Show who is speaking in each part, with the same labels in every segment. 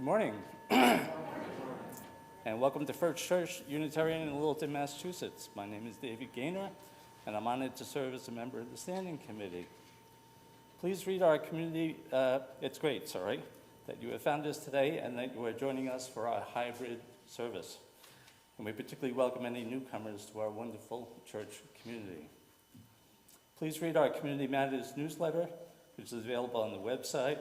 Speaker 1: Good morning. And welcome to First Church Unitarian in Littleton, Massachusetts. My name is Gaynor, and I'm honored to serve as a member of the Standing Committee. Please read our community, it's great, that you have found us today and that you are joining us for our hybrid service. And we particularly welcome any newcomers to our wonderful church community. Please read our Community Matters newsletter, which is available on the website,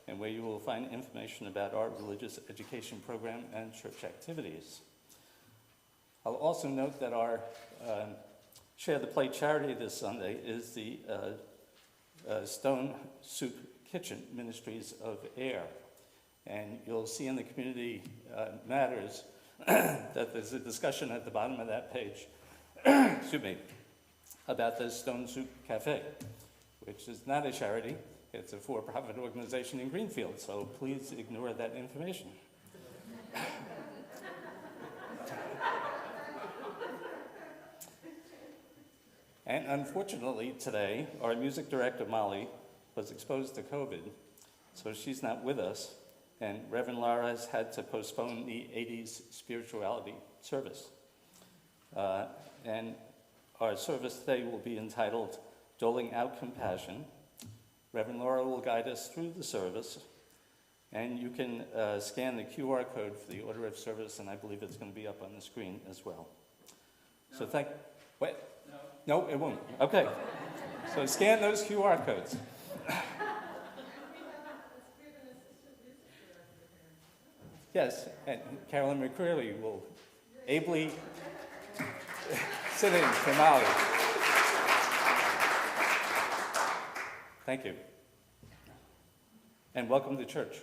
Speaker 1: and where you will find information about our religious education program and church activities. I'll also note that our Share the Plate charity this Sunday is the Stone Soup Kitchen Ministries of Ayer. And you'll see in the Community Matters that there's a discussion at the bottom of that page, about the Stone Soup Cafe, which is not a charity. It's a for-profit organization in Greenfield, so please ignore that information. And unfortunately today, our music director, Molly, was exposed to COVID, so she's not with us, and Reverend Lara has had to postpone the 80s spirituality service. And our service today will be entitled Doling Out Compassion. Reverend Lara will guide us through the service, and you can scan the QR code for the order of service, and I believe it's going to be up on the screen as well. No. So what? No, it won't. Okay. So scan those QR codes. Yes, and Carolyn McCreary will ably sit in for Molly. Thank you. And welcome to church.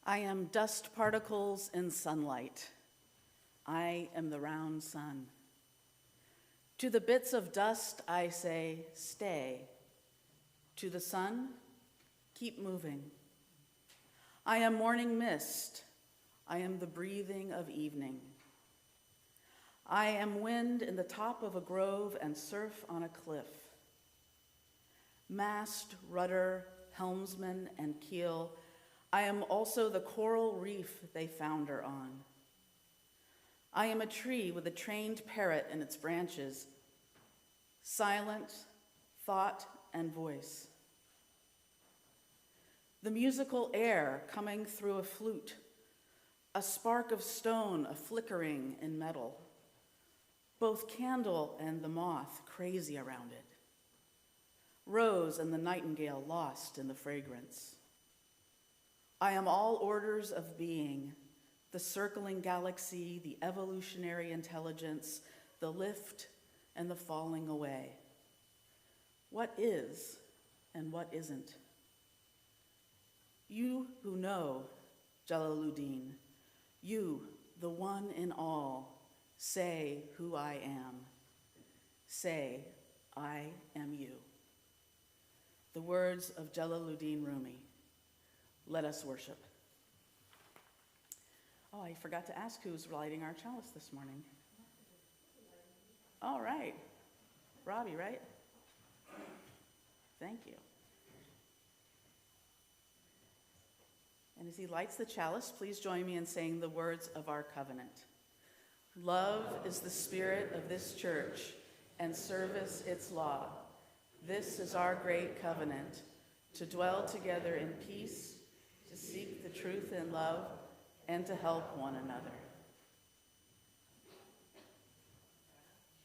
Speaker 2: I am dust particles in sunlight. I am the round sun. To the bits of dust I say, stay. To the sun, keep moving. I am morning mist. I am the breathing of evening. I am wind in the top of a grove and surf on a cliff. Mast, rudder, helmsman, and keel, I am also the coral reef they found her on. I am a tree with a trained parrot in its branches, silent, thought, and voice. The musical air coming through a flute, a spark of stone, a flickering in metal, both candle and the moth crazy around it, rose and the nightingale lost in the fragrance. I am all orders of being, the circling galaxy, the evolutionary intelligence, the lift and the falling away. What is and what isn't? You who know, Jelaluddin, you, the one in all, say who I am. Say, I am you. The words of Jelaluddin Rumi. Let us worship. Oh, I forgot to ask who's lighting our chalice this morning. All right. Robbie, right? Thank you. And as he lights the chalice, please join me in saying the words of our covenant. Love is the spirit of this church, and service its law. This is our great covenant, to dwell together in peace, to seek the truth in love, and to help one another.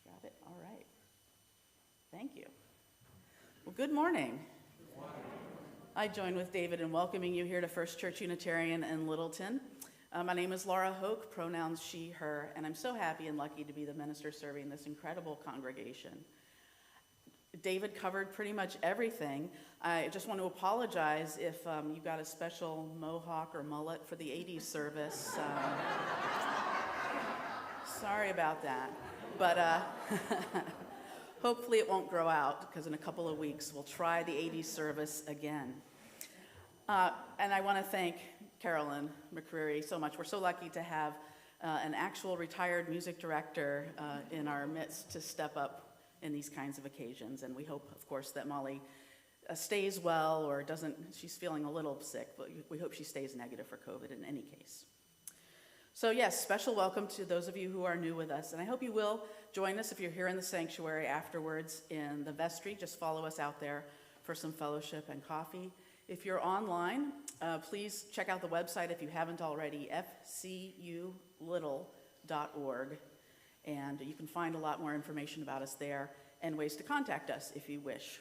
Speaker 2: Got it? All right. Thank you. Well, good morning. I join with David in welcoming you here to First Church Unitarian in Littleton. My name is Lara Hoke, pronouns she, her, and I'm so happy and lucky to be the minister serving this incredible congregation. David covered pretty much everything. I just want to apologize if you got a special mohawk or mullet for the 80s service. Sorry about that. But hopefully it won't grow out, because in a couple of weeks we'll try the 80s service again. And I want to thank Carolyn McCreary so much. We're so lucky to have an actual retired music director in our midst to step up in these kinds of occasions. And we hope, of course, that Molly stays well or doesn't. She's feeling a little sick, but we hope she stays negative for COVID in any case. So yes, special welcome to those of you who are new with us. And I hope you will join us if you're here in the sanctuary afterwards in the vestry. Just follow us out there for some fellowship and coffee. If you're online, please check out the website if you haven't already, fculittle.org. And you can find a lot more information about us there and ways to contact us if you wish.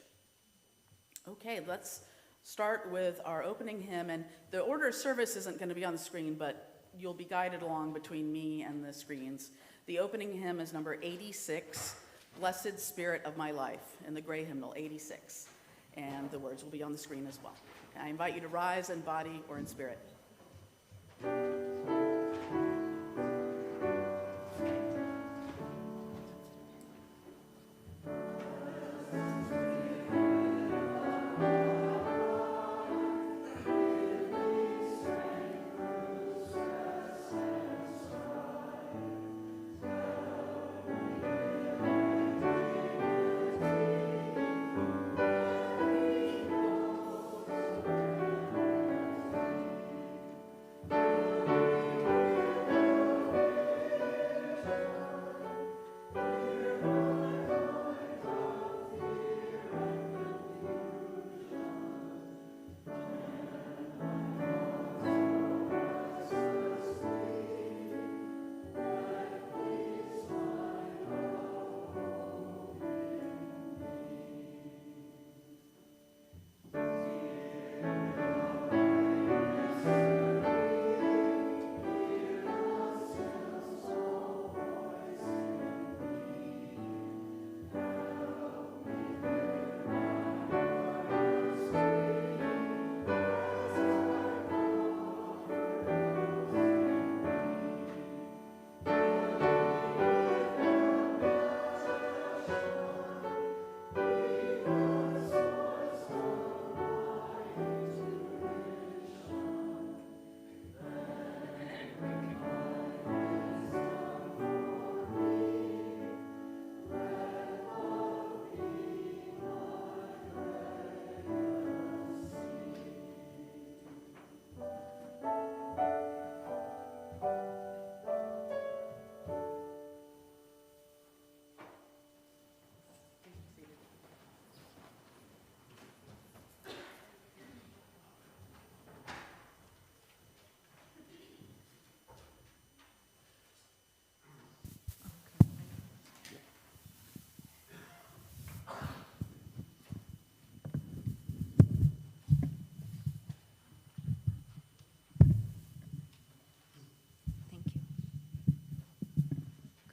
Speaker 2: Okay, let's start with our opening hymn. And the order of service isn't going to be on the screen, but you'll be guided along between me and the screens. The opening hymn is number 86, Blessed Spirit of My Life, in the gray hymnal, 86. And the words will be on the screen as well. I invite you to rise in body or in spirit.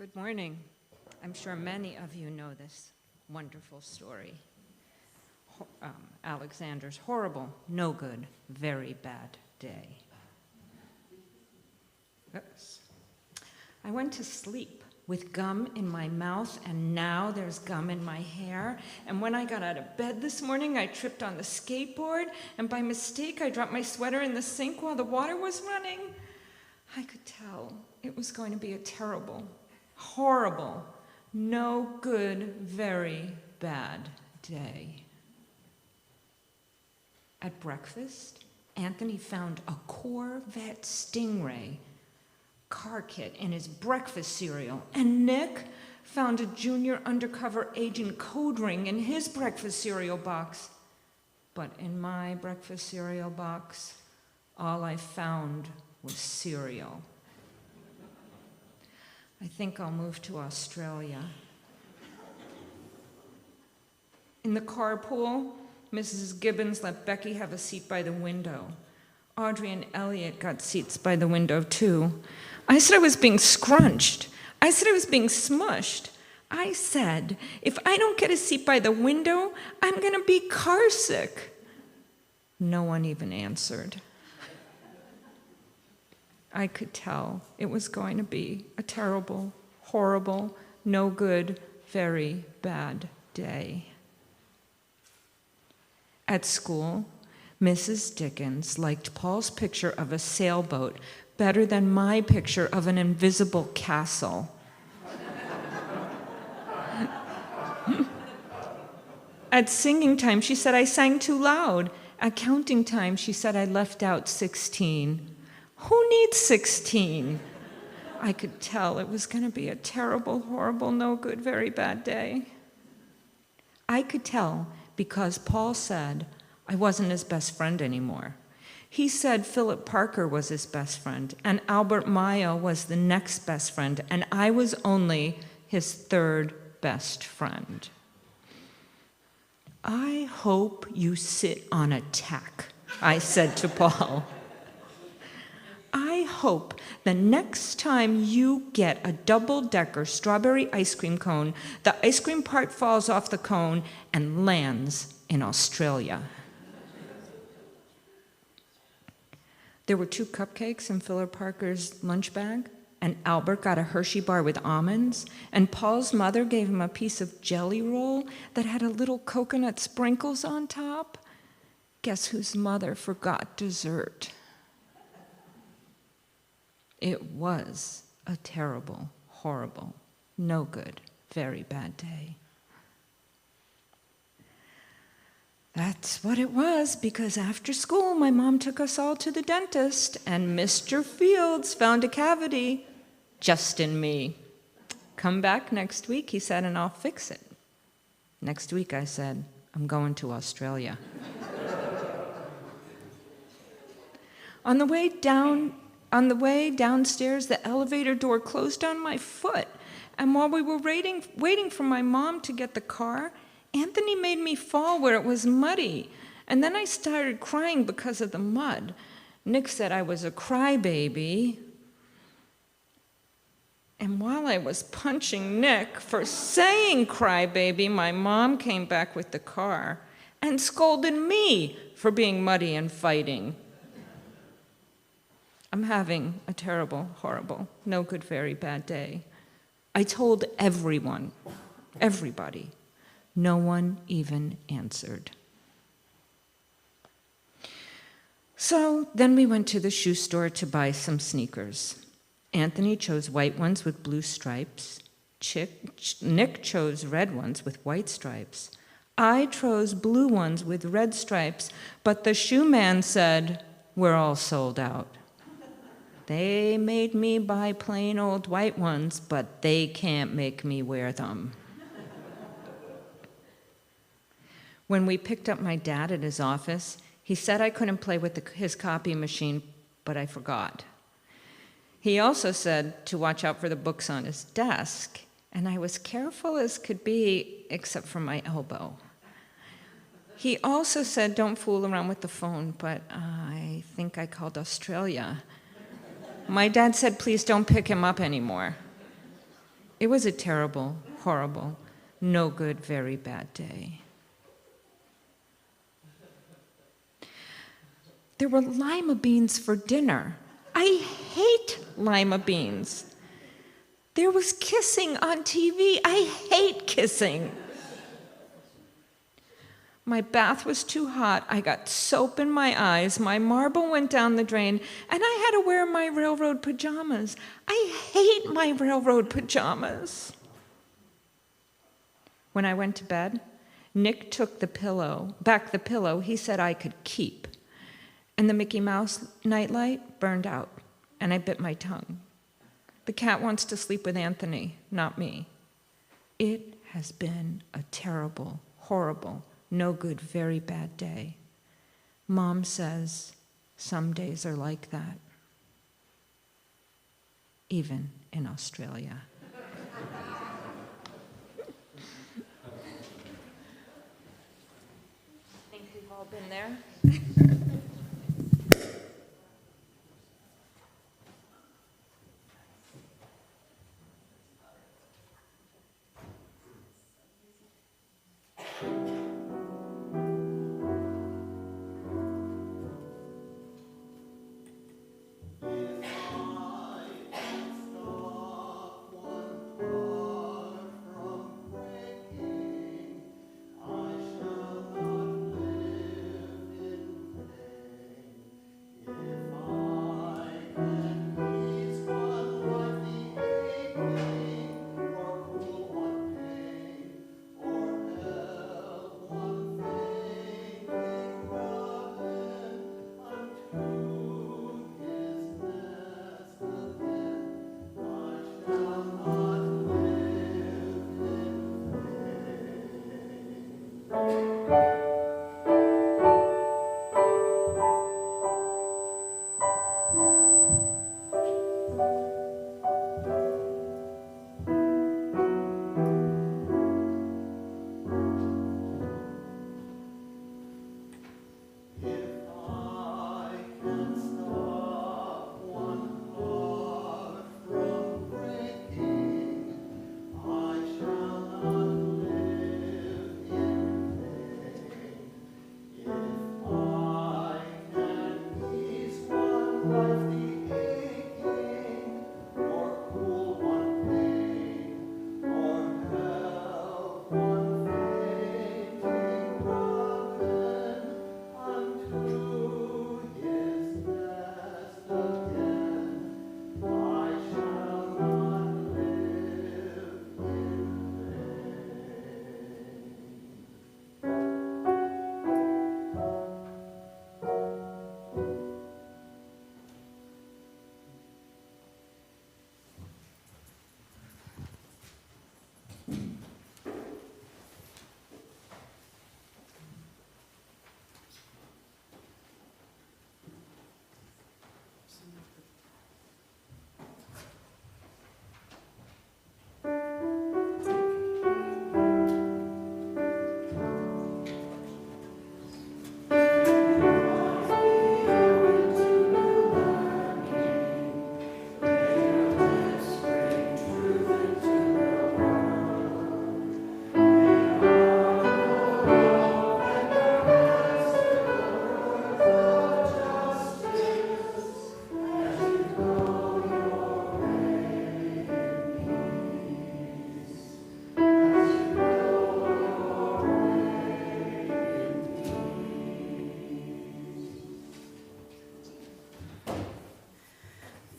Speaker 3: Good morning. I'm sure many of you know this wonderful story. Alexander's horrible, no good, very bad day. Oops. I went to sleep with gum in my mouth, and now there's gum in my hair. And when I got out of bed this morning, I tripped on the skateboard, and by mistake, I dropped my sweater in the sink while the water was running. I could tell it was going to be a terrible, horrible, no good, very bad day. At breakfast, Anthony found a Corvette Stingray car kit in his breakfast cereal, and Nick found a junior undercover agent code ring in his breakfast cereal box. But in my breakfast cereal box, all I found was cereal. I think I'll move to Australia. In the carpool, Mrs. Gibbons let Becky have a seat by the window. Audrey and Elliot got seats by the window, too. I said I was being scrunched. I said I was being smushed. I said, if I don't get a seat by the window, I'm going to be car sick. No one even answered. I could tell it was going to be a terrible, horrible, no good, very bad day. At school, Mrs. Dickens liked Paul's picture of a sailboat better than my picture of an invisible castle. At singing time, she said I sang too loud. At counting time, she said I left out 16. Who needs 16? I could tell it was going to be a terrible, horrible, no good, very bad day. I could tell because Paul said I wasn't his best friend anymore. He said Philip Parker was his best friend, and Albert Maya was the next best friend, and I was only his third best friend. I hope you sit on a tack, I said to Paul. I hope the next time you get a double-decker strawberry ice cream cone, the ice cream part falls off the cone and lands in Australia. There were 2 cupcakes in Philip Parker's lunch bag, and Albert got a Hershey bar with almonds, and Paul's mother gave him a piece of jelly roll that had a little coconut sprinkles on top. Guess whose mother forgot dessert? It was a terrible, horrible, no good, very bad day. That's what it was, because after school, my mom took us all to the dentist, and Mr. Fields found a cavity just in me. Come back next week, he said, and I'll fix it. Next week, I said, I'm going to Australia. On the way downstairs, the elevator door closed on my foot, and while we were waiting for my mom to get the car, Anthony made me fall where it was muddy, and then I started crying because of the mud. Nick said I was a crybaby, and while I was punching Nick for saying crybaby, my mom came back with the car and scolded me for being muddy and fighting. I'm having a terrible, horrible, no good, very bad day. I told everyone, everybody. No one even answered. So then we went to the shoe store to buy some sneakers. Anthony chose white ones with blue stripes. Nick chose red ones with white stripes. I chose blue ones with red stripes, but the shoe man said, we're all sold out. They made me buy plain old white ones, but they can't make me wear them. When we picked up my dad at his office, he said I couldn't play with his copy machine, but I forgot. He also said to watch out for the books on his desk, and I was careful as could be, except for my elbow. He also said don't fool around with the phone, but I think I called Australia. My dad said please don't pick him up anymore. It was a terrible, horrible, no good, very bad day. There were lima beans for dinner. I hate lima beans. There was kissing on TV. I hate kissing. My bath was too hot. I got soap in my eyes. My marble went down the drain, and I had to wear my railroad pajamas. I hate my railroad pajamas. When I went to bed, Nick took back the pillow he said I could keep. And the Mickey Mouse nightlight burned out, and I bit my tongue. The cat wants to sleep with Anthony, not me. It has been a terrible, horrible, no good, very bad day. Mom says some days are like that, even in Australia. I think we've all been there.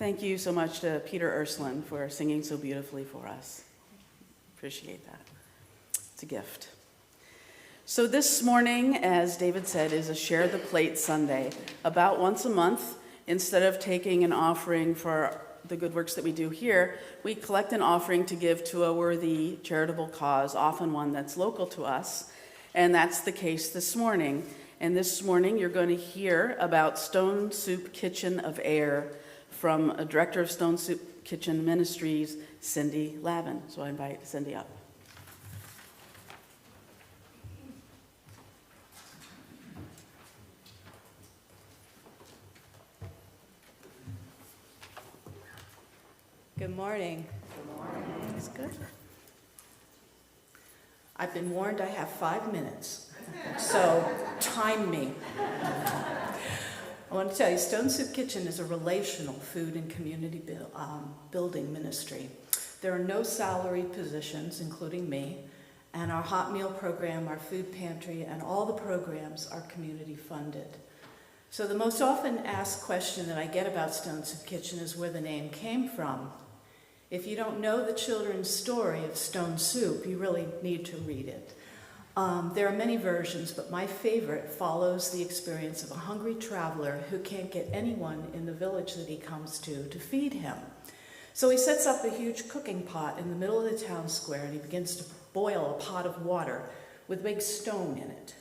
Speaker 2: Thank you so much to Peter Ersland for singing so beautifully for us. Appreciate that. It's a gift. So this morning, as David said, is a Share the Plate Sunday. About once a month, instead of taking an offering for the good works that we do here, we collect an offering to give to a worthy charitable cause, often one that's local to us. And that's the case this morning. And this morning, you're going to hear about Stone Soup Kitchen of Ayer from a director of Stone Soup Kitchen Ministries, Cyndi Lavin. So I invite Cyndi up.
Speaker 4: Good morning. Good morning.
Speaker 2: Everything's good. I've been warned I have 5 minutes, so time me. I want to tell you, Stone Soup Kitchen is a relational food and community building ministry. There are no salaried positions, including me, and our hot meal program, our food pantry, and all the programs are community funded. So the most often asked question that I get about Stone Soup Kitchen is where the name came from. If you don't know the children's story of Stone Soup, you really need to read it. There are many versions, but my favorite follows the experience of a hungry traveler who can't get anyone in the village that he comes to feed him. So he sets up a huge cooking pot in the middle of the town square, and he begins to boil a pot of water with a big stone in it.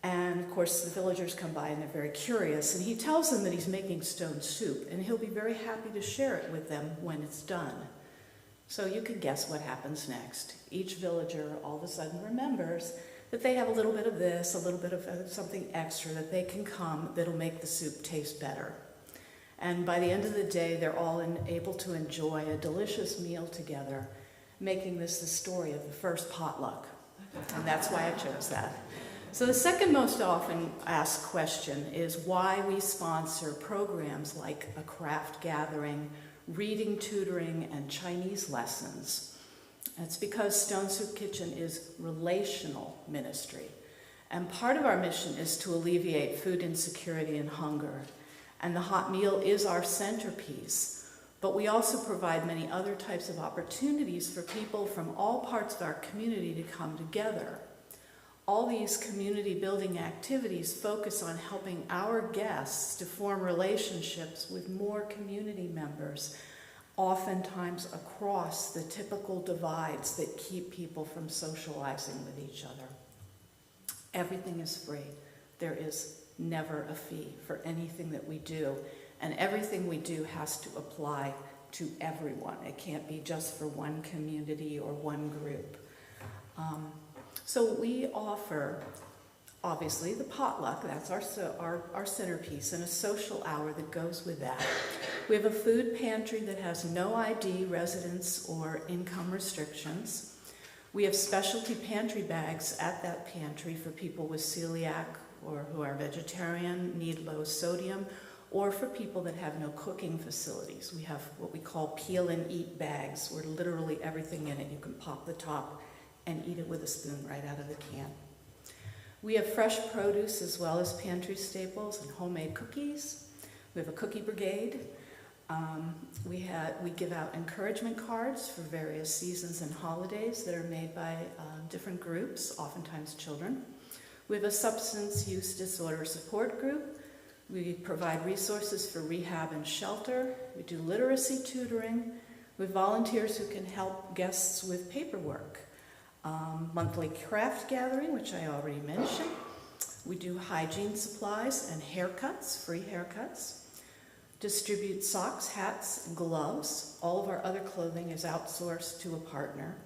Speaker 2: And of course the villagers come by and they're very curious, and he tells them that he's making stone soup, and he'll be very happy to share it with them when it's done. So you can guess what happens next. Each villager all of a sudden remembers that they have a little bit of this, a little bit of something extra that they can come that'll make the soup taste better. And by the end of the day, they're all able to enjoy a delicious meal together, making this the story of the first potluck. And that's why I chose that. So the second most often asked question is why we sponsor programs like a craft gathering, reading tutoring, and Chinese lessons. It's because Stone Soup Kitchen is relational ministry. And part of our mission is to alleviate food insecurity and hunger. And the hot meal is our centerpiece. But we also provide many other types of opportunities for people from all parts of our community to come together. All these community building activities focus on helping our guests to form relationships with more community members, oftentimes across the typical divides that keep people from socializing with each other. Everything is free. There is never a fee for anything that we do, and everything we do has to apply to everyone. It can't be just for one community or one group. So we offer, obviously, the potluck. That's our centerpiece, and a social hour that goes with that. We have a food pantry that has no ID, residence, or income restrictions. We have specialty pantry bags at that pantry for people with celiac or who are vegetarian, need low sodium, or for people that have no cooking facilities. We have what we call peel and eat bags, where literally everything in it, you can pop the top and eat it with a spoon right out of the can. We have fresh produce as well as pantry staples and homemade cookies. We have a cookie brigade. We give out encouragement cards for various seasons and holidays that are made by different groups, oftentimes children. We have a substance use disorder support group. We provide resources for rehab and shelter. We do literacy tutoring. We have volunteers who can help guests with paperwork. Monthly craft gathering, which I already mentioned. We do hygiene supplies and haircuts, free haircuts. Distribute socks, hats, and gloves. All of our other clothing is outsourced to a partner.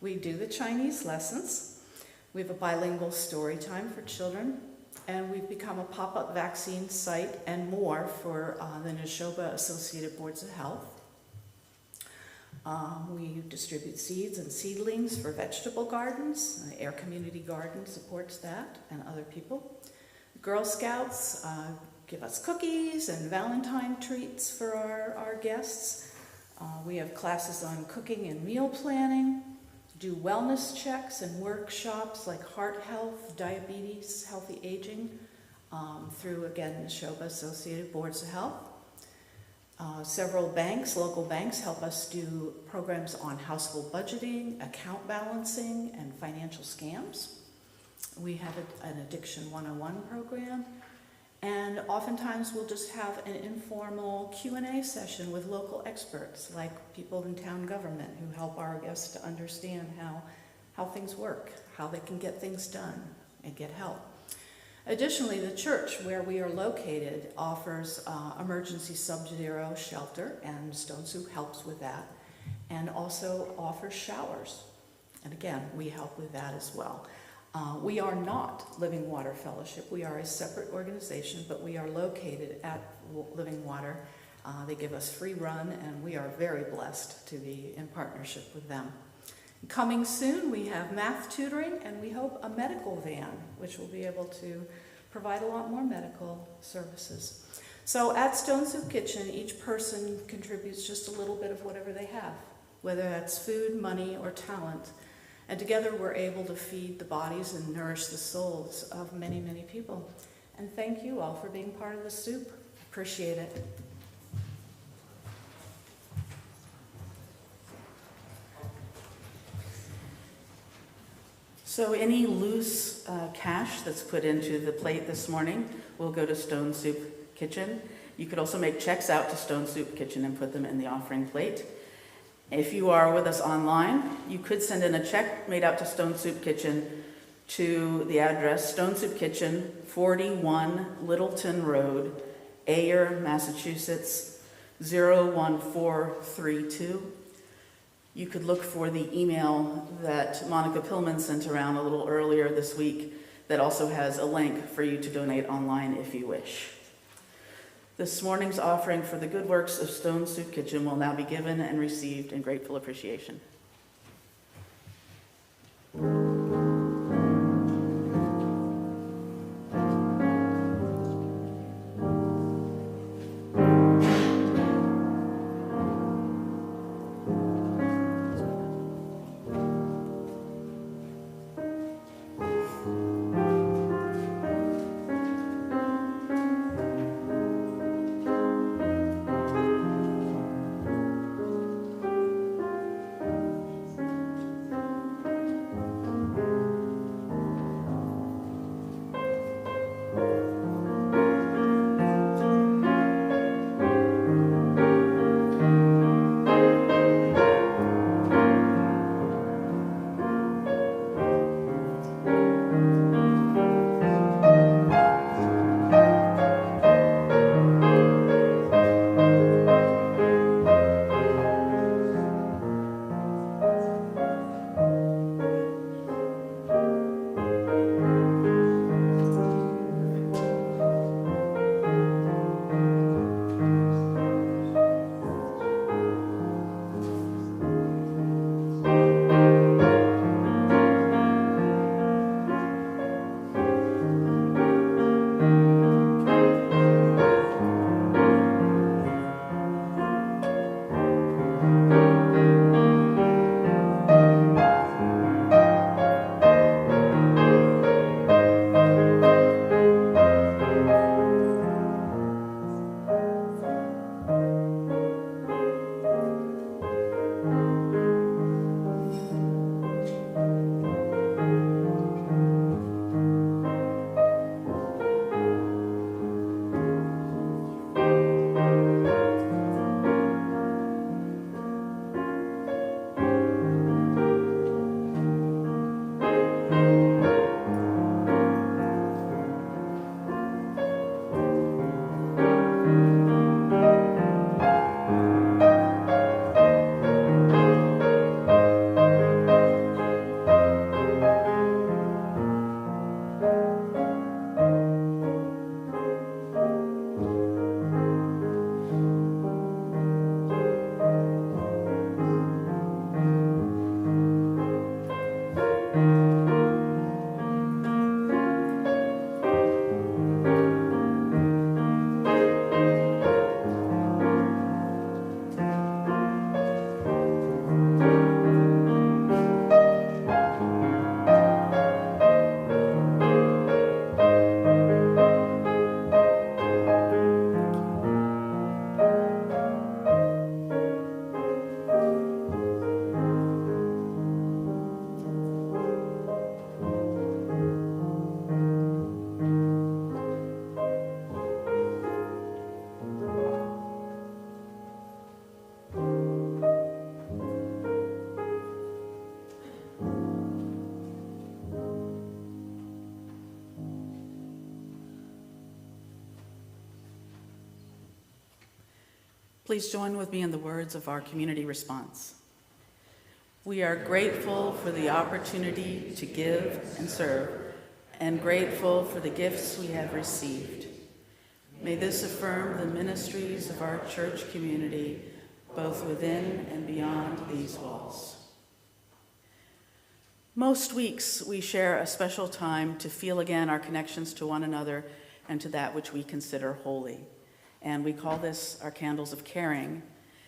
Speaker 2: We do the Chinese lessons. We have a bilingual story time for children. And we've become a pop-up vaccine site and more for the Neshoba Associated Boards of Health. We distribute seeds and seedlings for vegetable gardens. The Ayer Community Garden supports that, and other people. Girl Scouts give us cookies and Valentine treats for our guests. We have classes on cooking and meal planning, do wellness checks and workshops like heart health, diabetes, healthy aging, through, again, the Neshoba Associated Boards of Health. Several banks, local banks, help us do programs on household budgeting, account balancing, and financial scams. We have an Addiction 101 program, and oftentimes we'll just have an informal Q&A session with local experts, like people in town government who help our guests to understand how things work, how they can get things done and get help. Additionally, the church where we are located offers emergency sub-zero shelter, and Stone Soup helps with that, and also offers showers. And again, we help with that as well. We are not Living Water Fellowship. We are a separate organization, but we are located at Living Water. They give us free run, and we are very blessed to be in partnership with them. Coming soon, we have math tutoring, and we hope a medical van, which will be able to provide a lot more medical services. So at Stone Soup Kitchen, each person contributes just a little bit of whatever they have, whether that's food, money, or talent. And together we're able to feed the bodies and nourish the souls of many, many people. And thank you all for being part of the soup. Appreciate it. So any loose cash that's put into the plate this morning will go to Stone Soup Kitchen. You could also make checks out to Stone Soup Kitchen and put them in the offering plate. If you are with us online, you could send in a check made out to Stone Soup Kitchen to the address Stone Soup Kitchen, 41 Littleton Road, Ayer, Massachusetts, 01432. You could look for the email that Monica Pillman sent around a little earlier this week that also has a link for you to donate online if you wish. This morning's offering for the good works of Stone Soup Kitchen will now be given and received in grateful appreciation. Please join with me in the words of our community response. We are grateful for the opportunity to give and serve, and grateful for the gifts we have received. May this affirm the ministries of our church community, both within and beyond these walls. Most weeks, we share a special time to feel again our connections to one another and to that which we consider holy. And we call this our candles of caring.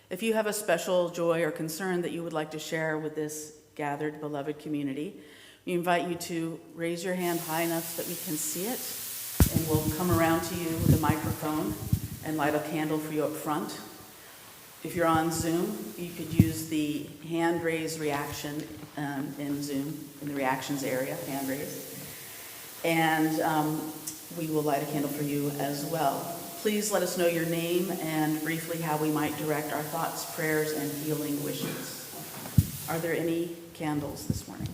Speaker 2: If you have a special joy or concern that you would like to share with this gathered, beloved community, we invite you to raise your hand high enough that we can see it, and we'll come around to you with a microphone and light a candle for you up front. If you're on Zoom, you could use the hand raise reaction in Zoom, in the reactions area, hand raise. And we will light a candle for you as well. Please let us know your name and briefly how we might direct our thoughts, prayers, and healing wishes. Are there any candles this morning?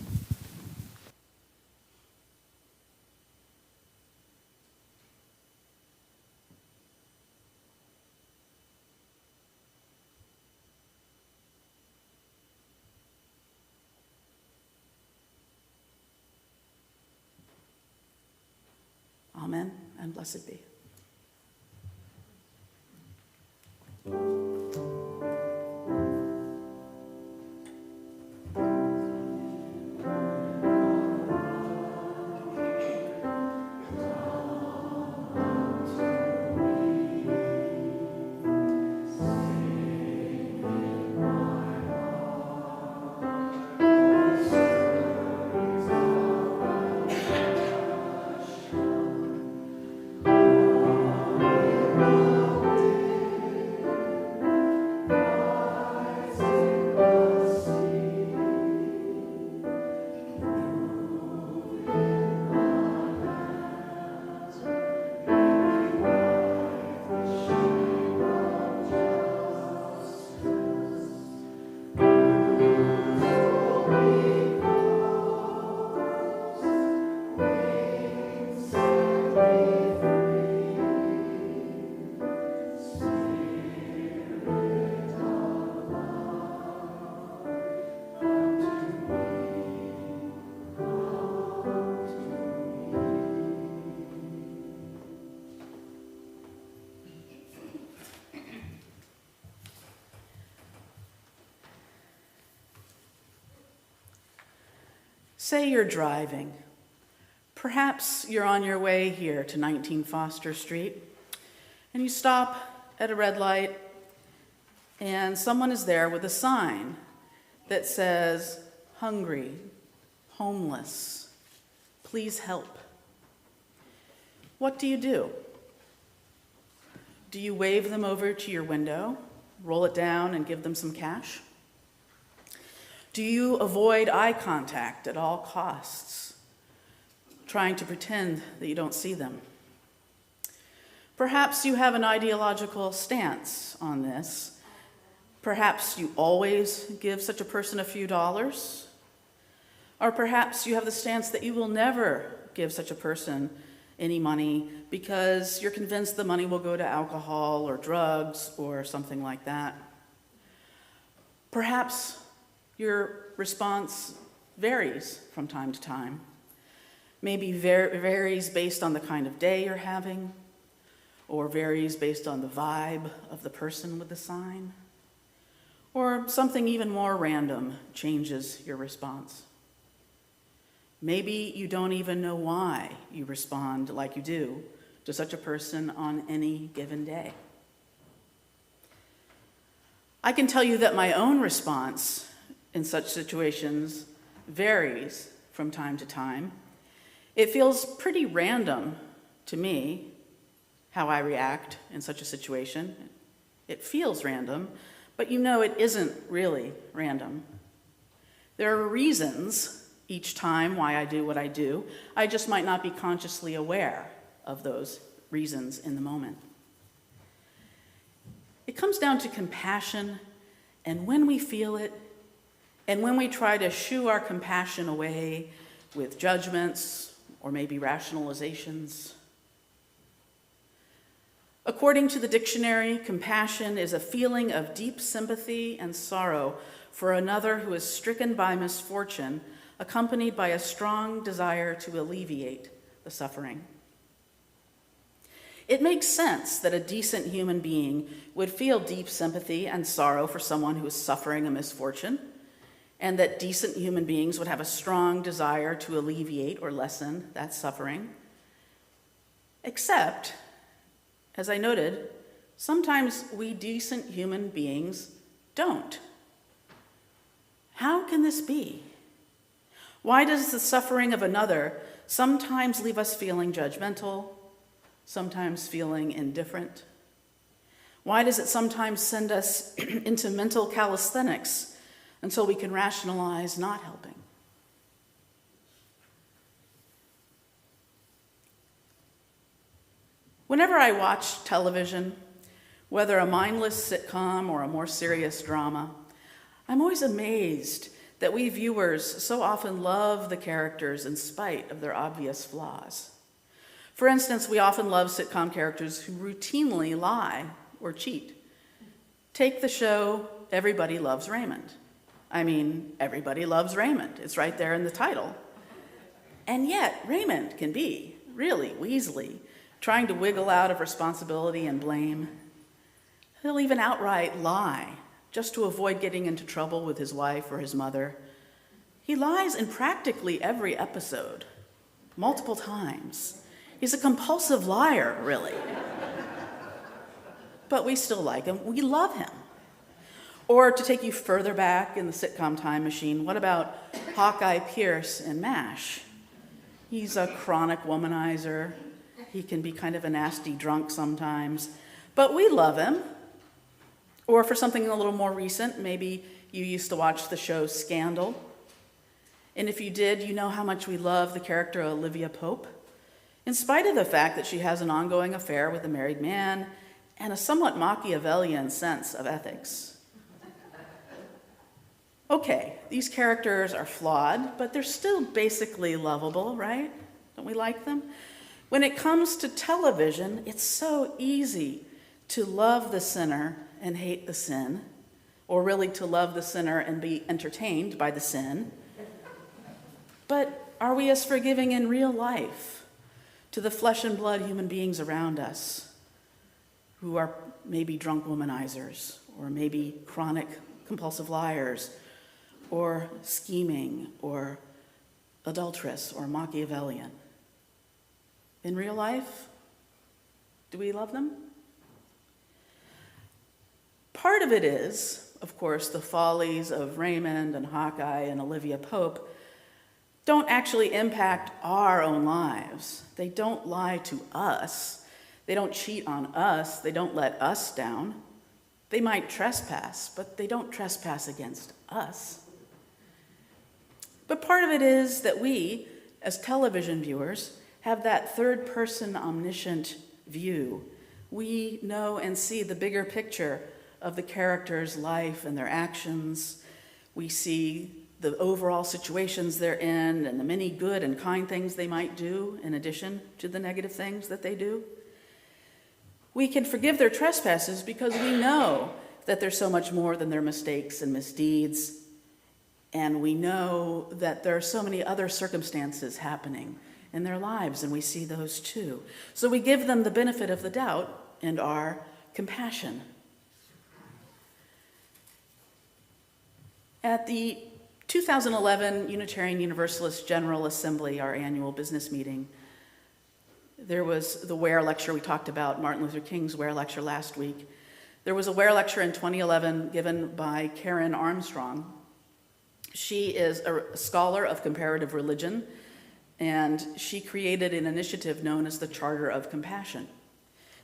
Speaker 2: Amen, and blessed be. Say you're driving. Perhaps you're on your way here to 19 Foster Street, and you stop at a red light, and someone is there with a sign that says, "Hungry, homeless, please help." What do? Do you wave them over to your window, roll it down, and give them some cash? Do you avoid eye contact at all costs, trying to pretend that you don't see them? Perhaps you have an ideological stance on this. Perhaps you always give such a person a few dollars. Or perhaps you have the stance that you will never give such a person any money because you're convinced the money will go to alcohol or drugs or something like that. Perhaps your response varies from time to time. Maybe varies based on the kind of day you're having, or varies based on the vibe of the person with the sign, or something even more random changes your response. Maybe you don't even know why you respond like you do to such a person on any given day. I can tell you that my own response in such situations varies from time to time. It feels pretty random to me how I react in such a situation. It feels random, but you know it isn't really random. There are reasons each time why I do what I do. I just might not be consciously aware of those reasons in the moment. It comes down to compassion, and when we feel it, and when we try to shoo our compassion away with judgments or maybe rationalizations. According to the dictionary, compassion is a feeling of deep sympathy and sorrow for another who is stricken by misfortune, accompanied by a strong desire to alleviate the suffering. It makes sense that a decent human being would feel deep sympathy and sorrow for someone who is suffering a misfortune, and that decent human beings would have a strong desire to alleviate or lessen that suffering. Except, as I noted, sometimes we decent human beings don't. How can this be? Why does the suffering of another sometimes leave us feeling judgmental, sometimes feeling indifferent? Why does it sometimes send us into mental calisthenics until we can rationalize not helping? Whenever I watch television, whether a mindless sitcom or a more serious drama, I'm always amazed that we viewers so often love the characters in spite of their obvious flaws. For instance, we often love sitcom characters who routinely lie or cheat. Take the show Everybody Loves Raymond. I mean, everybody loves Raymond. It's right there in the title. And yet, Raymond can be really weaselly, trying to wiggle out of responsibility and blame. He'll even outright lie, just to avoid getting into trouble with his wife or his mother. He lies in practically every episode, multiple times. He's a compulsive liar, really. But we still like him. We love him. Or to take you further back in the sitcom time machine, what about Hawkeye Pierce in MASH? He's a chronic womanizer. He can be kind of a nasty drunk sometimes, but we love him. Or for something a little more recent, maybe you used to watch the show Scandal. And if you did, you know how much we love the character Olivia Pope, in spite of the fact that she has an ongoing affair with a married man and a somewhat Machiavellian sense of ethics. Okay, these characters are flawed, but they're still basically lovable, right? Don't we like them? When it comes to television, it's so easy to love the sinner and hate the sin, or really to love the sinner and be entertained by the sin. But are we as forgiving in real life to the flesh and blood human beings around us who are maybe drunk womanizers, or maybe chronic compulsive liars, or scheming, or adulterous, or Machiavellian? In real life, do we love them? Part of it is, of course, the follies of Raymond and Hawkeye and Olivia Pope don't actually impact our own lives. They don't lie to us. They don't cheat on us. They don't let us down. They might trespass, but they don't trespass against us. But part of it is that we, as television viewers, have that third-person omniscient view. We know and see the bigger picture of the character's life and their actions. We see the overall situations they're in and the many good and kind things they might do in addition to the negative things that they do. We can forgive their trespasses because we know that they're so much more than their mistakes and misdeeds, and we know that there are so many other circumstances happening in their lives, and we see those too. So we give them the benefit of the doubt and our compassion. At the 2011 Unitarian Universalist General Assembly, our annual business meeting, there was the Ware lecture we talked about, Martin Luther King's Ware lecture last week. There was a Ware lecture in 2011 given by Karen Armstrong. She is a scholar of comparative religion, and she created an initiative known as the Charter of Compassion.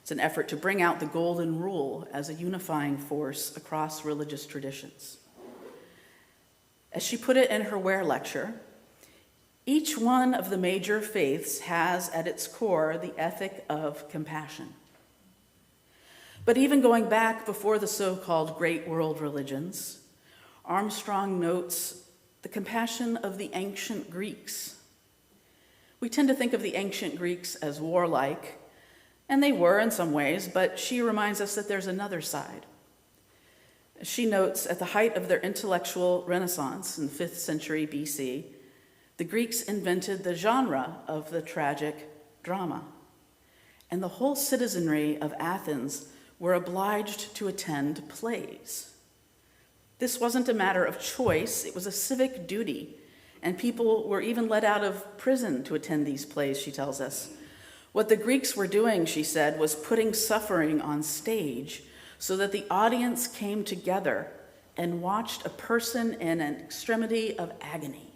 Speaker 2: It's an effort to bring out the Golden Rule as a unifying force across religious traditions. As she put it in her Ware lecture, each one of the major faiths has at its core the ethic of compassion. But even going back before the so-called great world religions, Armstrong notes the compassion of the ancient Greeks. We tend to think of the ancient Greeks as warlike, and they were in some ways, but she reminds us that there's another side. She notes at the height of their intellectual renaissance in the 5th century BC, the Greeks invented the genre of the tragic drama. and the whole citizenry of Athens were obliged to attend plays. This wasn't a matter of choice, it was a civic duty, and people were even let out of prison to attend these plays, she tells us. What the Greeks were doing, she said, was putting suffering on stage so that the audience came together and watched a person in an extremity of agony,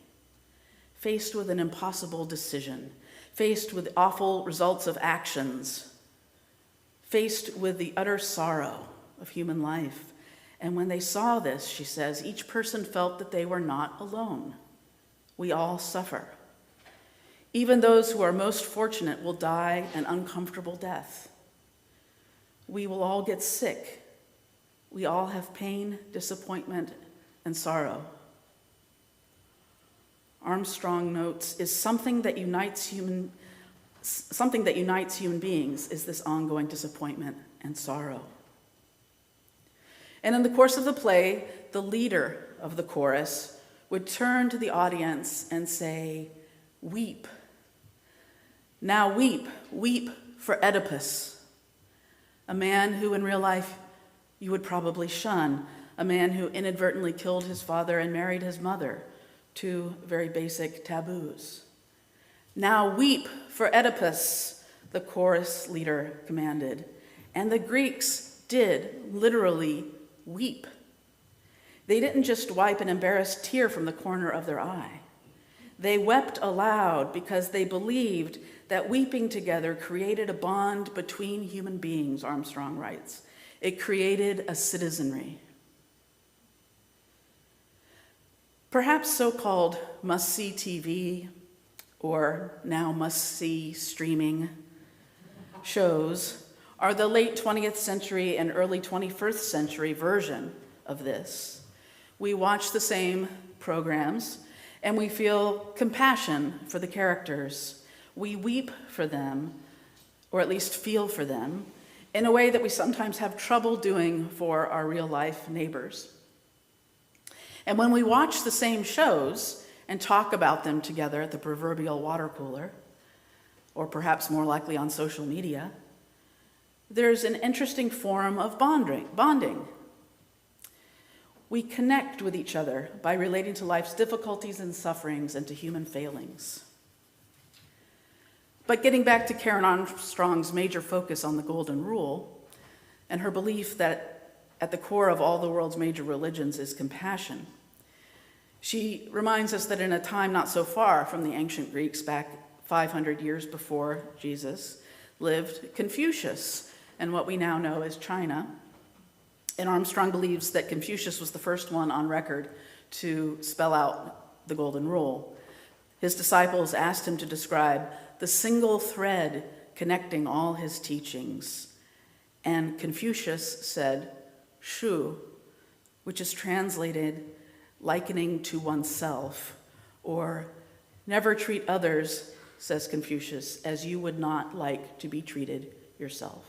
Speaker 2: faced with an impossible decision, faced with awful results of actions, faced with the utter sorrow of human life. And when they saw this, she says, each person felt that they were not alone. We all suffer. Even those who are most fortunate will die an uncomfortable death. We will all get sick. We all have pain, disappointment, and sorrow. Armstrong notes, is something that unites human beings is this ongoing disappointment and sorrow. And in the course of the play, the leader of the chorus would turn to the audience and say, "Weep. Now weep, weep for Oedipus, a man who in real life you would probably shun, a man who inadvertently killed his father and married his mother, two very basic taboos. Now weep for Oedipus," the chorus leader commanded. And the Greeks did literally weep. They didn't just wipe an embarrassed tear from the corner of their eye. They wept aloud because they believed that weeping together created a bond between human beings, Armstrong writes. It created a citizenry. Perhaps so-called must-see TV, or now must-see streaming shows, are the late 20th century and early 21st century version of this. We watch the same programs, and we feel compassion for the characters. We weep for them, or at least feel for them, in a way that we sometimes have trouble doing for our real-life neighbors. And when we watch the same shows and talk about them together at the proverbial water cooler, or perhaps more likely on social media, there's an interesting form of bonding. We connect with each other by relating to life's difficulties and sufferings and to human failings. But getting back to Karen Armstrong's major focus on the Golden Rule and her belief that at the core of all the world's major religions is compassion, she reminds us that in a time not so far from the ancient Greeks, back 500 years before Jesus, lived Confucius and what we now know as China. And Armstrong believes that Confucius was the first one on record to spell out the Golden Rule. His disciples asked him to describe the single thread connecting all his teachings. And Confucius said, "Shu," which is translated likening to oneself, or never treat others, says Confucius, as you would not like to be treated yourself.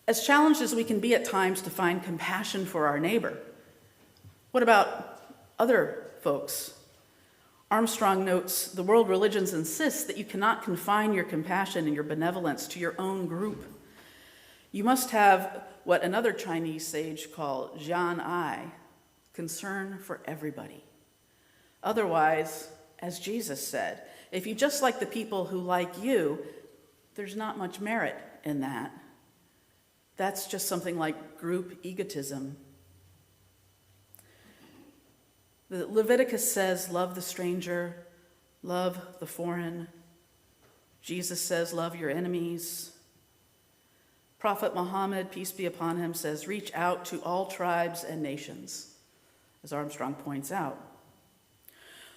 Speaker 2: As challenged as we can be at times to find compassion for our neighbor, what about other folks? Armstrong notes, the world religions insist that you cannot confine your compassion and your benevolence to your own group. You must have what another Chinese sage called jian'ai, concern for everybody. Otherwise, as Jesus said, if you just like the people who like you, there's not much merit in that. That's just something like group egotism. The Leviticus says, love the stranger, love the foreign. Jesus says, love your enemies. Prophet Muhammad, peace be upon him, says, reach out to all tribes and nations, as Armstrong points out.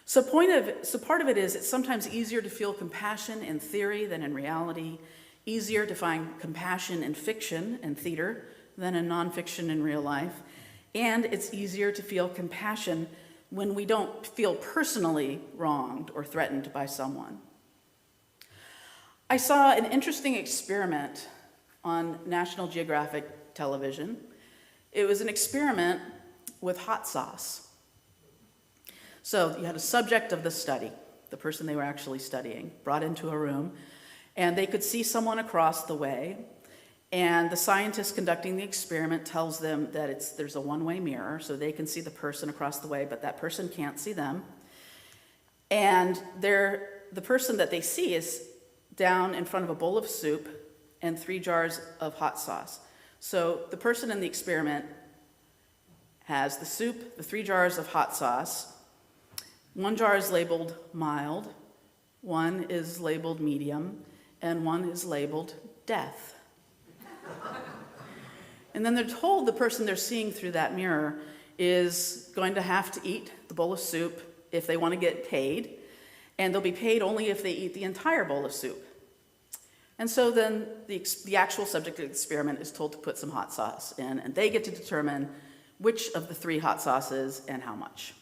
Speaker 2: So part of it is it's sometimes easier to feel compassion in theory than in reality, easier to find compassion in fiction and theater than in nonfiction in real life, and it's easier to feel compassion when we don't feel personally wronged or threatened by someone. I saw an interesting experiment on National Geographic television. It was an experiment with hot sauce. So you had a subject of the study, the person they were actually studying, brought into a room, and they could see someone across the way, and the scientist conducting the experiment tells them that there's a one-way mirror, so they can see the person across the way, but that person can't see them. And the person that they see is down in front of a bowl of soup and 3 jars of hot sauce. So the person in the experiment has the soup, the 3 jars of hot sauce. 1 jar is labeled mild, 1 is labeled medium, and 1 is labeled death. And then they're told the person they're seeing through that mirror is going to have to eat the bowl of soup if they want to get paid, and they'll be paid only if they eat the entire bowl of soup. And so then the actual subject of the experiment is told to put some hot sauce in, and they get to determine which of the 3 hot sauces and how much.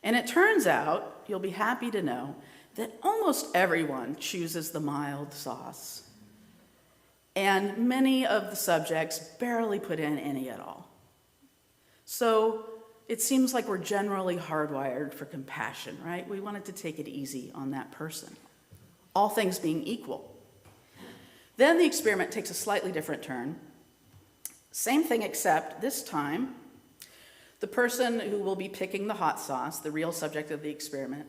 Speaker 2: And it turns out, you'll be happy to know, that almost everyone chooses the mild sauce. And many of the subjects barely put in any at all. So it seems like we're generally hardwired for compassion, right? We wanted to take it easy on that person, all things being equal. Then the experiment takes a slightly different turn. Same thing, except this time, the person who will be picking the hot sauce, the real subject of the experiment,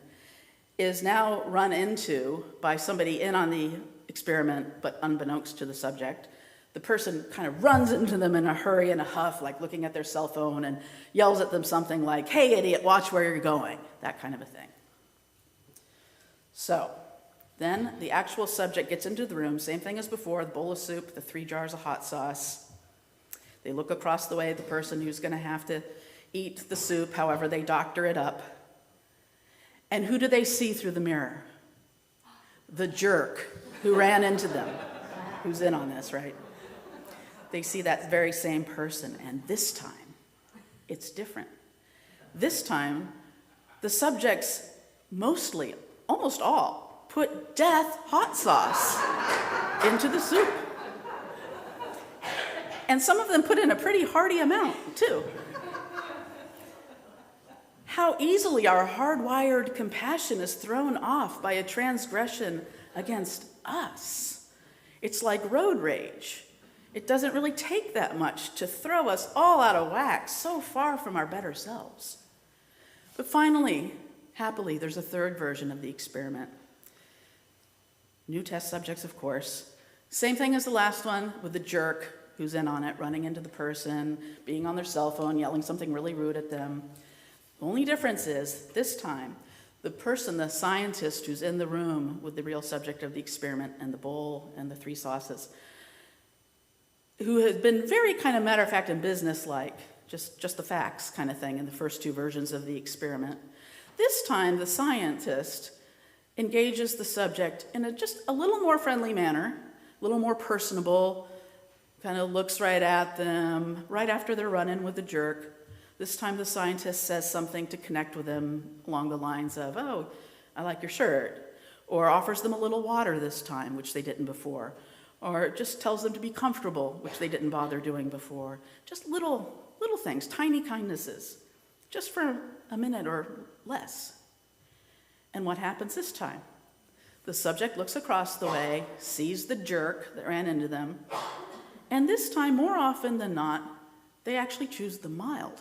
Speaker 2: is now run into by somebody in on the experiment, but unbeknownst to the subject. The person kind of runs into them in a hurry and a huff, like looking at their cell phone, and yells at them something like, "Hey, idiot, watch where you're going," that kind of a thing. So then the actual subject gets into the room, same thing as before, the bowl of soup, the 3 jars of hot sauce. They look across the way at the person who's going to have to eat the soup, however they doctor it up. And who do they see through the mirror? The jerk who ran into them, who's in on this, right? They see that very same person, and this time, it's different. This time, the subjects mostly, almost all, put death hot sauce into the soup. And some of them put in a pretty hearty amount, too. How easily our hardwired compassion is thrown off by a transgression against us. It's like road rage. It doesn't really take that much to throw us all out of whack, so far from our better selves. But finally, happily, there's a third version of the experiment. New test subjects, of course. Same thing as the last one, with the jerk who's in on it, running into the person, being on their cell phone, yelling something really rude at them. The only difference is, this time, the person, the scientist who's in the room with the real subject of the experiment and the bowl and the 3 sauces, who has been very kind of matter-of-fact and business-like, just the facts kind of thing in the first 2 versions of the experiment. This time, the scientist engages the subject in just a little more friendly manner, a little more personable, kind of looks right at them, right after their run-in with the jerk. This time the scientist says something to connect with them along the lines of, "Oh, I like your shirt," or offers them a little water this time, which they didn't before, or just tells them to be comfortable, which they didn't bother doing before. Just little things, tiny kindnesses, just for a minute or less. And what happens this time? The subject looks across the way, sees the jerk that ran into them, and this time, more often than not, they actually choose the mild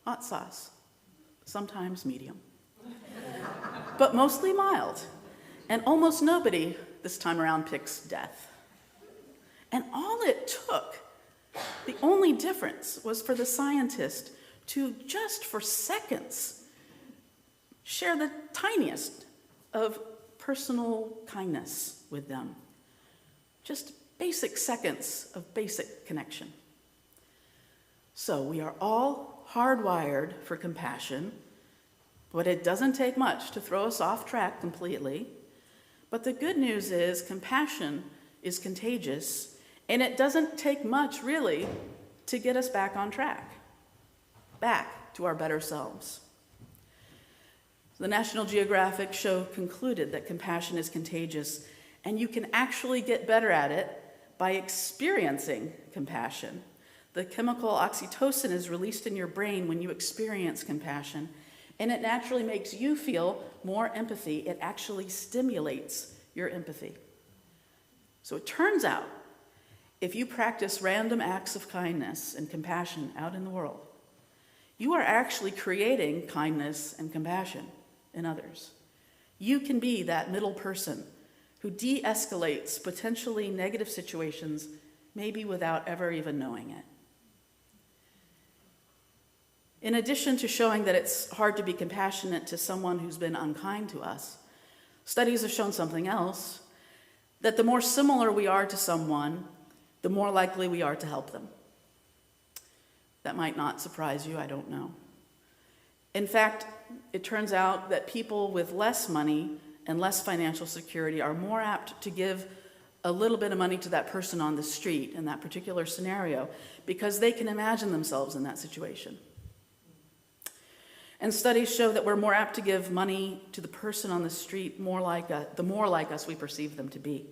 Speaker 2: hot sauce, sometimes medium, but mostly mild. And almost nobody this time around picks death. And all it took, the only difference, was for the scientist to just for seconds share the tiniest of personal kindness with them. Just basic seconds of basic connection. So we are all hardwired for compassion, but it doesn't take much to throw us off track completely. But the good news is compassion is contagious, and it doesn't take much, really, to get us back on track, back to our better selves. The National Geographic show concluded that compassion is contagious, and you can actually get better at it by experiencing compassion. The chemical oxytocin is released in your brain when you experience compassion, And it naturally makes you feel more empathy. It actually stimulates your empathy. So it turns out, if you practice random acts of kindness and compassion out in the world, you are actually creating kindness and compassion in others. You can be that middle person who de-escalates potentially negative situations, maybe without ever even knowing it. In addition to showing that it's hard to be compassionate to someone who's been unkind to us, studies have shown something else, that the more similar we are to someone, the more likely we are to help them. That might not surprise you, I don't know. In fact, it turns out that people with less money and less financial security are more apt to give a little bit of money to that person on the street in that particular scenario because they can imagine themselves in that situation. And studies show that we're more apt to give money to the person on the street the more like us we perceive them to be.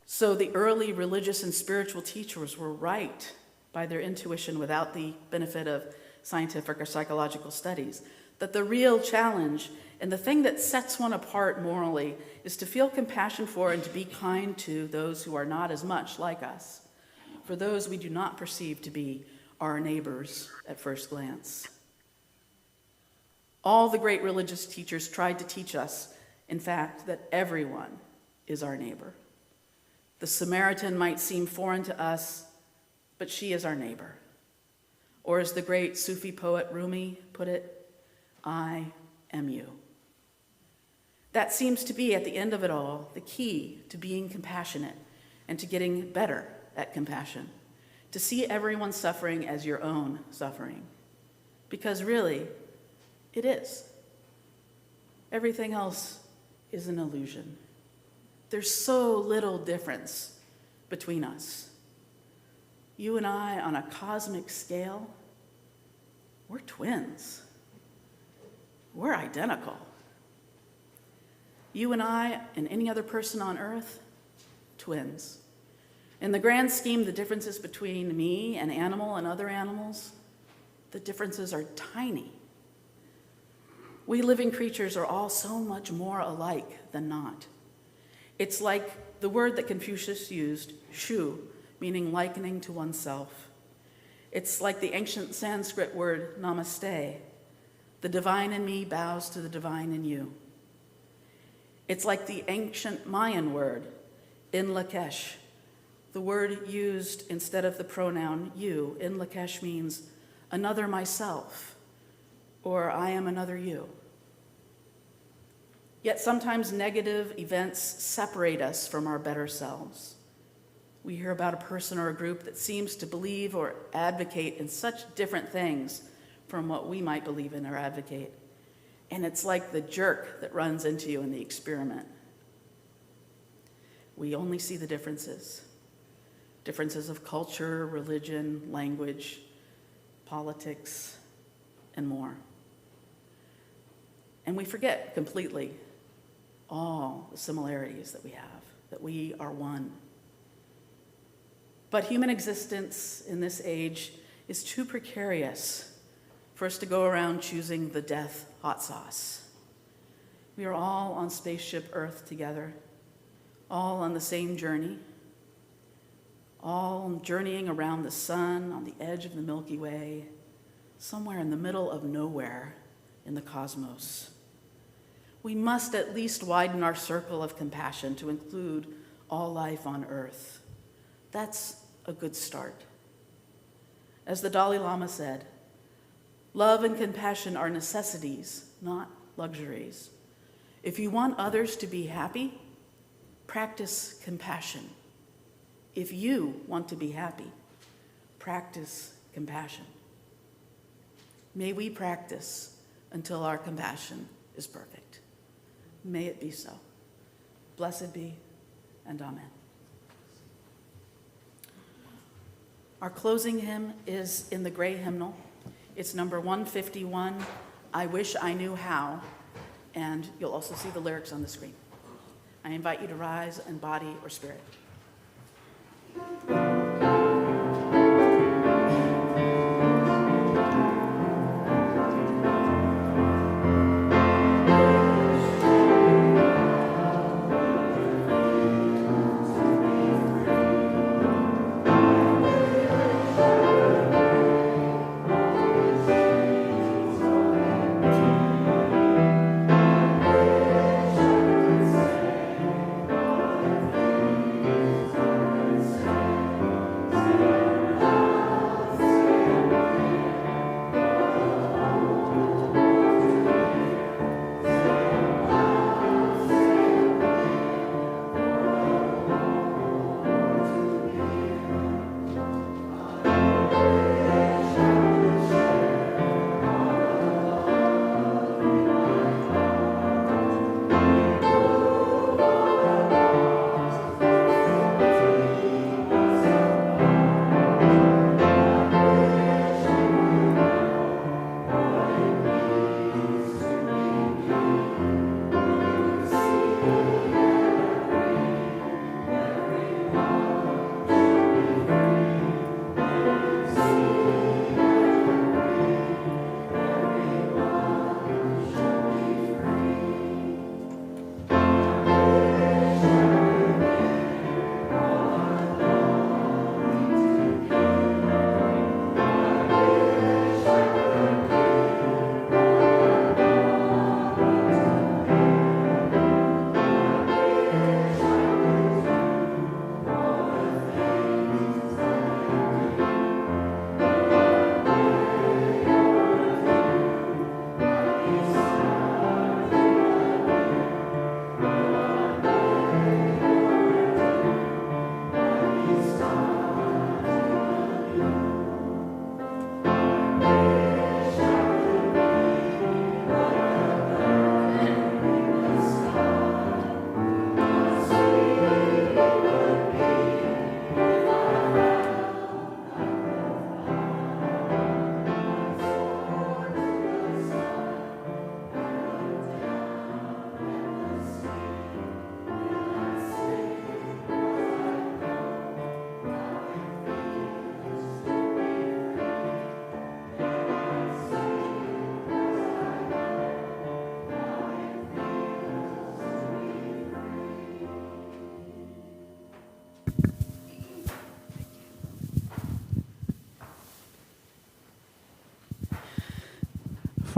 Speaker 2: So the early religious and spiritual teachers were right by their intuition without the benefit of scientific or psychological studies, that the real challenge and the thing that sets one apart morally is to feel compassion for and to be kind to those who are not as much like us, for those we do not perceive to be our neighbors at first glance. All the great religious teachers tried to teach us, in fact, that everyone is our neighbor. The Samaritan might seem foreign to us, but she is our neighbor. Or as the great Sufi poet Rumi put it, I am you. That seems to be, at the end of it all, the key to being compassionate and to getting better at compassion, to see everyone's suffering as your own suffering. Because really, it is. Everything else is an illusion. There's so little difference between us. You and I, on a cosmic scale, we're twins. We're identical. You and I and any other person on earth, twins. In the grand scheme, the differences between me, an animal, and other animals, the differences are tiny. We living creatures are all so much more alike than not. It's like the word that Confucius used, shu, meaning likening to oneself. It's like the ancient Sanskrit word namaste. The divine in me bows to the divine in you. It's like the ancient Mayan word, in Lakesh. The word used instead of the pronoun you, in Lakesh means another myself, or I am another you. Yet sometimes negative events separate us from our better selves. We hear about a person or a group that seems to believe or advocate in such different things from what we might believe in or advocate. And it's like the jerk that runs into you in the experiment. We only see the differences. Differences of culture, religion, language, politics, and more. And we forget completely all the similarities that we have, that we are one. But human existence in this age is too precarious for us to go around choosing the death hot sauce. We are all on spaceship Earth together, all on the same journey, all journeying around the sun on the edge of the Milky Way, somewhere in the middle of nowhere in the cosmos. We must at least widen our circle of compassion to include all life on Earth. That's a good start. As the Dalai Lama said, love and compassion are necessities, not luxuries. If you want others to be happy, practice compassion. If you want to be happy, practice compassion. May we practice until our compassion is perfect. May it be so. Blessed be, and amen. Our closing hymn is in the gray hymnal. It's number 151, I Wish I Knew How, and you'll also see the lyrics on the screen. I invite you to rise in body or spirit.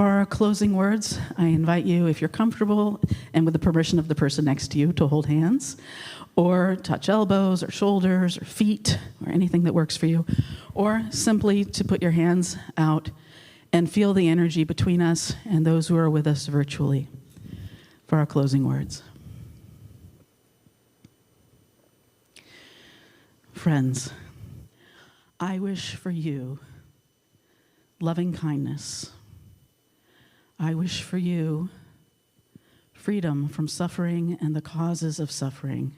Speaker 4: For our closing words, I invite you, if you're comfortable and with the permission of the person next to you, to hold hands or touch elbows or shoulders or feet or anything that works for you, or simply to put your hands out and feel the energy between us and those who are with us virtually for our closing words. Friends, I wish for you loving kindness. I wish for you freedom from suffering and the causes of suffering.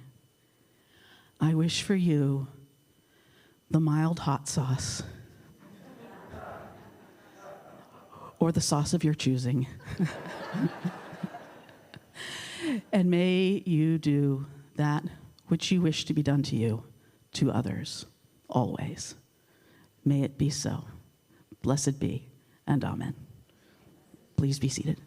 Speaker 4: I wish for you the mild hot sauce or the sauce of your choosing. And may you do that which you wish to be done to you, to others, always. May it be so. Blessed be, and amen. Please be seated.